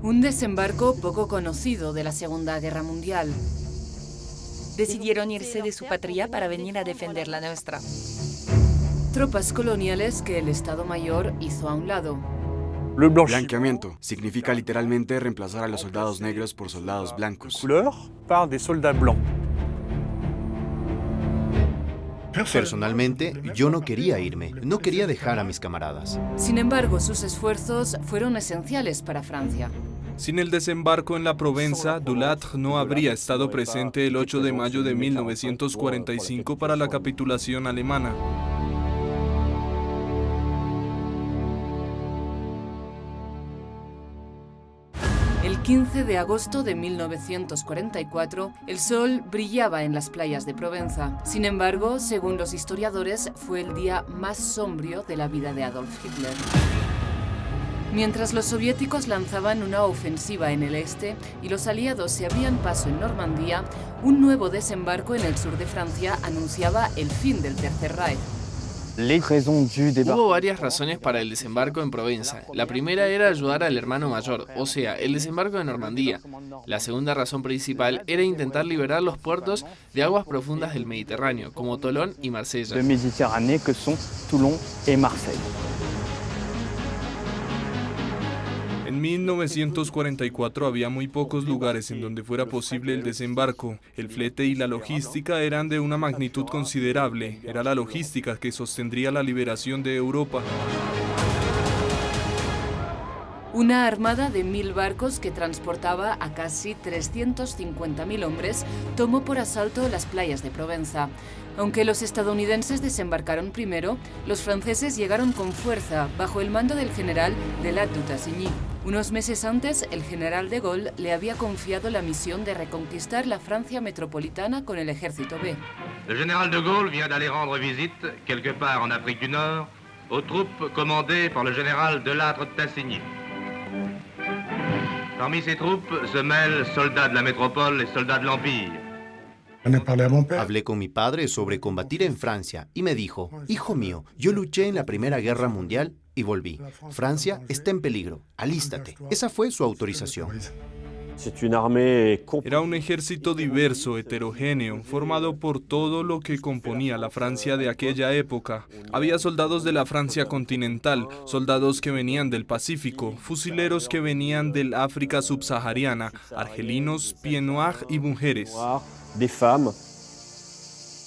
Un desembarco poco conocido de la Segunda Guerra Mundial. Decidieron irse de su patria para venir a defender la nuestra. Tropas coloniales que el Estado Mayor hizo a un lado. Blanqueamiento significa literalmente reemplazar a los soldados negros por soldados blancos. Personalmente, yo no quería irme, no quería dejar a mis camaradas. Sin embargo, sus esfuerzos fueron esenciales para Francia. Sin el desembarco en la Provenza, Dulâtre no habría estado presente el 8 de mayo de 1945 para la capitulación alemana. El 15 de agosto de 1944, el sol brillaba en las playas de Provenza. Sin embargo, según los historiadores, fue el día más sombrío de la vida de Adolf Hitler. Mientras los soviéticos lanzaban una ofensiva en el este y los aliados se abrían paso en Normandía, un nuevo desembarco en el sur de Francia anunciaba el fin del Tercer Reich. Hubo varias razones para el desembarco en Provenza. La primera era ayudar al hermano mayor, o sea, el desembarco de Normandía. La segunda razón principal era intentar liberar los puertos de aguas profundas del Mediterráneo, como Tolón y Marsella. En 1944 había muy pocos lugares en donde fuera posible el desembarco. El flete y la logística eran de una magnitud considerable. Era la logística que sostendría la liberación de Europa. Una armada de 1.000 barcos que transportaba a casi 350.000 hombres tomó por asalto las playas de Provenza. Aunque los estadounidenses desembarcaron primero, los franceses llegaron con fuerza bajo el mando del general de la Tassigny. Unos meses antes, el general de Gaulle le había confiado la misión de reconquistar la Francia metropolitana con el ejército B. El general de Gaulle vient d'aller rendre visite, quelque part en Afrique du Nord, aux troupes commandées par le général de la Tassigny. Parmi ces troupes se mêlent soldats de la métropole et soldats de l'Empire. Hablé con mi padre sobre combatir en Francia y me dijo: hijo mío, yo luché en la Primera Guerra Mundial y volví. Francia está en peligro, alístate. Esa fue su autorización. Era un ejército diverso, heterogéneo, formado por todo lo que componía la Francia de aquella época. Había soldados de la Francia continental, soldados que venían del Pacífico, fusileros que venían del África subsahariana, argelinos, pieds noirs y mujeres.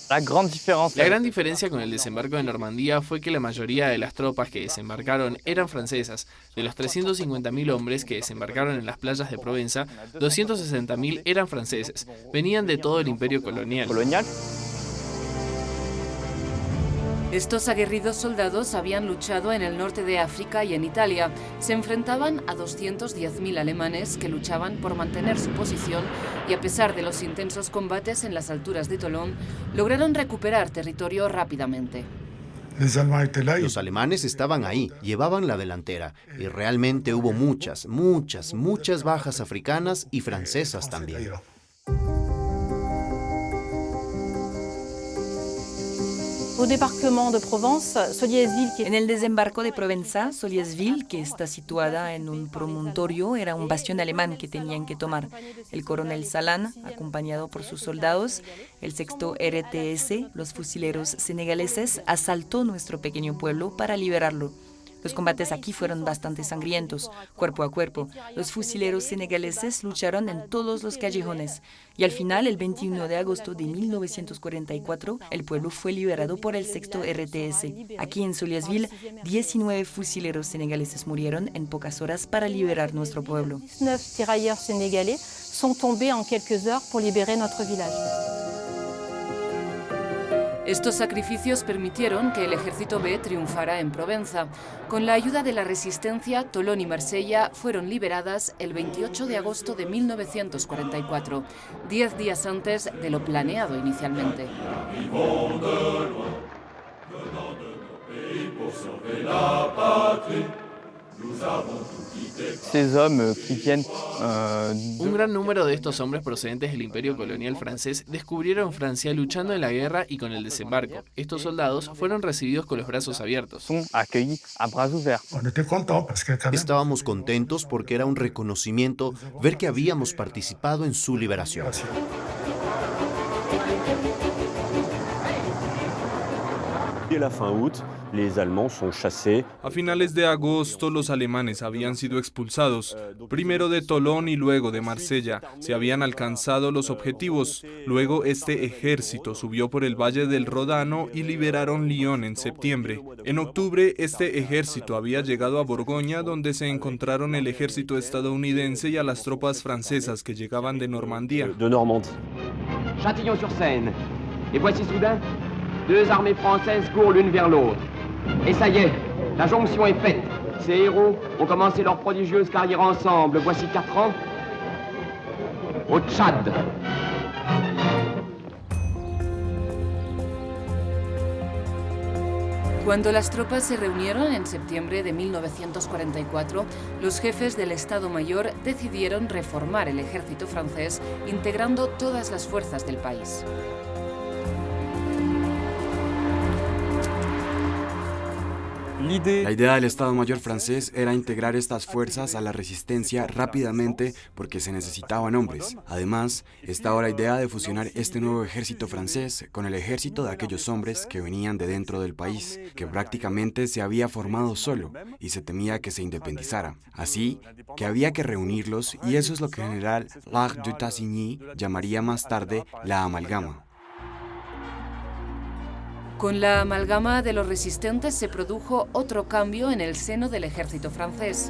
La gran diferencia con el desembarco de Normandía fue que la mayoría de las tropas que desembarcaron eran francesas. De los 350.000 hombres que desembarcaron en las playas de Provenza, 260.000 eran franceses. Venían de todo el imperio colonial. Estos aguerridos soldados habían luchado en el norte de África y en Italia. Se enfrentaban a 210.000 alemanes que luchaban por mantener su posición y a pesar de los intensos combates en las alturas de Tolón, lograron recuperar territorio rápidamente. Los alemanes estaban ahí, llevaban la delantera y realmente hubo muchas bajas africanas y francesas también. En el desembarco de Provenza, Soliesville, que está situada en un promontorio, era un bastión alemán que tenían que tomar. El coronel Salan, acompañado por sus soldados, el 6º RTS, los fusileros senegaleses, asaltó nuestro pequeño pueblo para liberarlo. Los combates aquí fueron bastante sangrientos, cuerpo a cuerpo. Los fusileros senegaleses lucharon en todos los callejones. Y al final, el 21 de agosto de 1944, el pueblo fue liberado por el 6º RTS. Aquí en Soliesville, 19 fusileros senegaleses murieron en pocas horas para liberar nuestro pueblo. 19 tirailleurs sénégalais sont tombés en quelques heures pour libérer notre village. Estos sacrificios permitieron que el ejército B triunfara en Provenza. Con la ayuda de la resistencia, Tolón y Marsella fueron liberadas el 28 de agosto de 1944, 10 días antes de lo planeado inicialmente. Un gran número de estos hombres procedentes del imperio colonial francés descubrieron Francia luchando en la guerra y con el desembarco. Estos soldados fueron recibidos con los brazos abiertos. Estábamos contentos porque era un reconocimiento ver que habíamos participado en su liberación. A finales de agosto, los alemanes habían sido expulsados, primero de Tolón y luego de Marsella. Se habían alcanzado los objetivos. Luego, este ejército subió por el Valle del Ródano y liberaron Lyon en septiembre. En octubre, este ejército había llegado a Borgoña, donde se encontraron el ejército estadounidense y a las tropas francesas que llegaban de Normandía. Châtillon-sur-Seine. Et voici soudain deux armées françaises courent l'une vers l'autre. Et ça y est, la jonction est faite. Ces héros ont commencé leur prodigieuse carrière ensemble, voici 4 ans, au Tchad. Cuando las tropas se reunieron en septiembre de 1944, los jefes del Estado Mayor decidieron reformar el ejército francés, integrando todas las fuerzas del país. La idea del Estado Mayor francés era integrar estas fuerzas a la resistencia rápidamente porque se necesitaban hombres. Además, estaba la idea de fusionar este nuevo ejército francés con el ejército de aquellos hombres que venían de dentro del país, que prácticamente se había formado solo y se temía que se independizara. Así que había que reunirlos y eso es lo que el general Lac de Tassigny llamaría más tarde la amalgama. Con la amalgama de los resistentes se produjo otro cambio en el seno del ejército francés.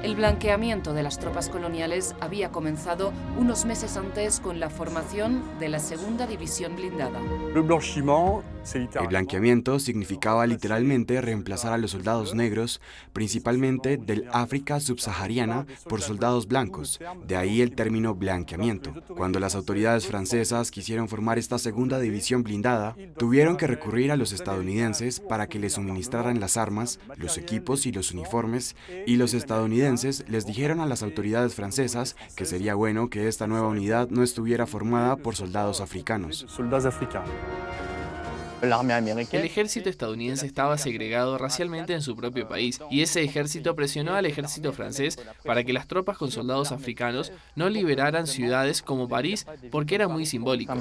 El blanqueamiento de las tropas coloniales había comenzado unos meses antes con la formación de la Segunda División Blindada. El blanqueamiento significaba literalmente reemplazar a los soldados negros, principalmente del África subsahariana, por soldados blancos, de ahí el término blanqueamiento. Cuando las autoridades francesas quisieron formar esta segunda división blindada, tuvieron que recurrir a los estadounidenses para que les suministraran las armas, los equipos y los uniformes, y los estadounidenses les dijeron a las autoridades francesas que sería bueno que esta nueva unidad no estuviera formada por soldados africanos. El ejército estadounidense estaba segregado racialmente en su propio país, y ese ejército presionó al ejército francés para que las tropas con soldados africanos no liberaran ciudades como París porque era muy simbólico.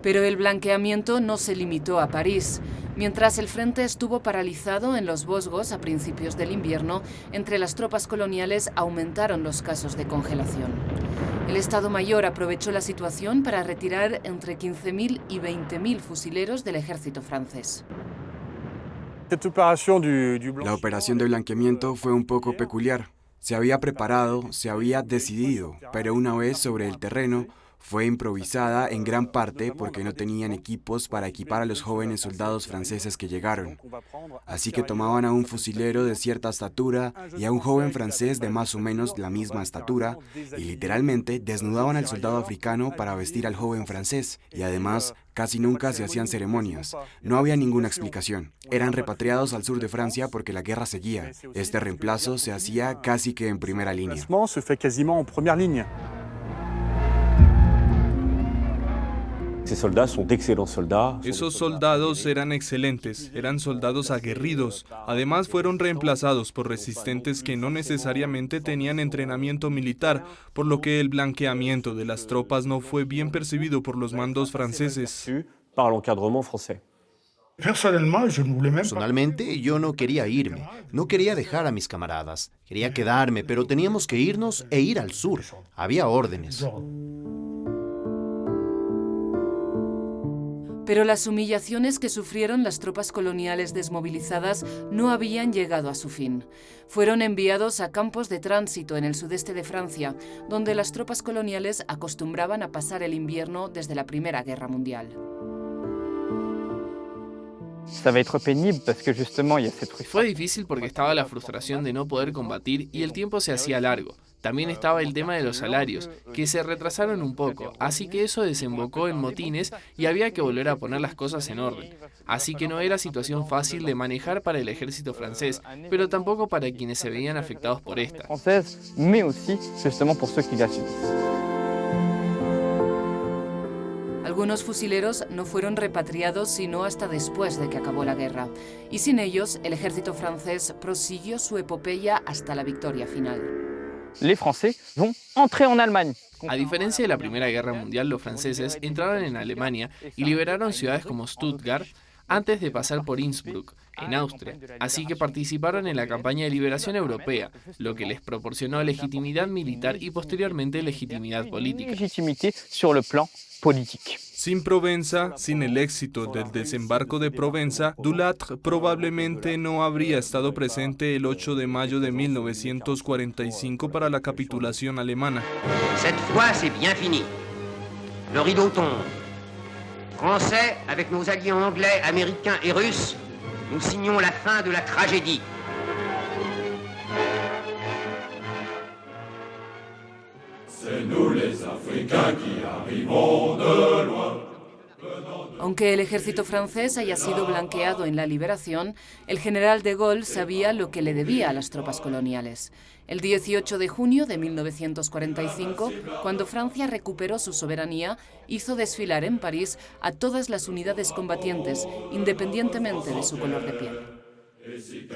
Pero el blanqueamiento no se limitó a París. Mientras el frente estuvo paralizado en los Vosgos a principios del invierno, entre las tropas coloniales aumentaron los casos de congelación. El Estado Mayor aprovechó la situación para retirar entre 15.000 y 20.000 fusileros del ejército francés. La operación de blanqueamiento fue un poco peculiar. Se había preparado, se había decidido, pero una vez sobre el terreno, fue improvisada en gran parte porque no tenían equipos para equipar a los jóvenes soldados franceses que llegaron. Así que tomaban a un fusilero de cierta estatura y a un joven francés de más o menos la misma estatura y literalmente desnudaban al soldado africano para vestir al joven francés y además casi nunca se hacían ceremonias. No había ninguna explicación. Eran repatriados al sur de Francia porque la guerra seguía. Este reemplazo se hacía casi que en primera línea. Esos soldados eran excelentes, eran soldados aguerridos. Además, fueron reemplazados por resistentes que no necesariamente tenían entrenamiento militar, por lo que el blanqueamiento de las tropas no fue bien percibido por los mandos franceses. Personalmente, yo no quería irme, no quería dejar a mis camaradas. Quería quedarme, pero teníamos que irnos e ir al sur. Había órdenes. Pero las humillaciones que sufrieron las tropas coloniales desmovilizadas no habían llegado a su fin. Fueron enviados a campos de tránsito en el sudeste de Francia, donde las tropas coloniales acostumbraban a pasar el invierno desde la Primera Guerra Mundial. Fue difícil porque estaba la frustración de no poder combatir y el tiempo se hacía largo. También estaba el tema de los salarios, que se retrasaron un poco, así que eso desembocó en motines y había que volver a poner las cosas en orden. Así que no era situación fácil de manejar para el ejército francés, pero tampoco para quienes se veían afectados por esta. Algunos fusileros no fueron repatriados sino hasta después de que acabó la guerra, y sin ellos el ejército francés prosiguió su epopeya hasta la victoria final. Les Français vont entrer en Allemagne. A diferencia de la Primera Guerra Mundial, los franceses entraron en Alemania y liberaron ciudades como Stuttgart antes de pasar por Innsbruck, en Austria, así que participaron en la campaña de liberación europea, lo que les proporcionó legitimidad militar y posteriormente legitimidad política. Sin Provenza, sin el éxito del desembarco de Provenza, Dulâtre probablemente no habría estado presente el 8 de mayo de 1945 para la capitulación alemana. Cette fois, c'est bien fini. Le rideau tombe. Français, avec nos alliés anglais, américains et russes, nous signons la fin de la tragédie. Aunque el ejército francés haya sido blanqueado en la liberación, el general de Gaulle sabía lo que le debía a las tropas coloniales. El 18 de junio de 1945, cuando Francia recuperó su soberanía, hizo desfilar en París a todas las unidades combatientes, independientemente de su color de piel.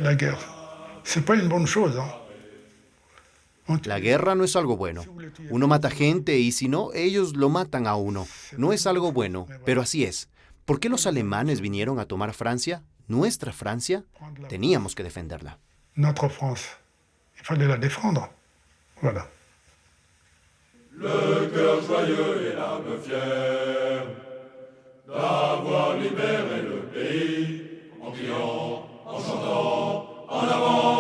La guerra, c'est pas une bonne chose, ¿eh? La guerra no es algo bueno. Uno mata gente y si no, ellos lo matan a uno. No es algo bueno, pero así es. ¿Por qué los alemanes vinieron a tomar Francia? Nuestra Francia. Teníamos que defenderla. Notre France. Il fallait la défendre. Voilà. Le cœur joyeux et l'âme fière d'avoir libéré le pays en criant, en chantant, en avant.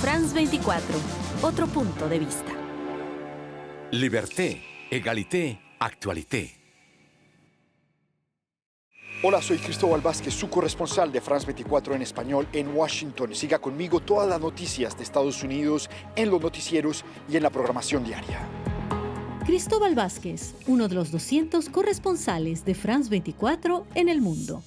France 24, otro punto de vista. Liberté, égalité, actualité. Hola, soy Cristóbal Vázquez, su corresponsal de France 24 en español en Washington. Siga conmigo todas las noticias de Estados Unidos en los noticieros y en la programación diaria. Cristóbal Vázquez, uno de los 200 corresponsales de France 24 en el mundo.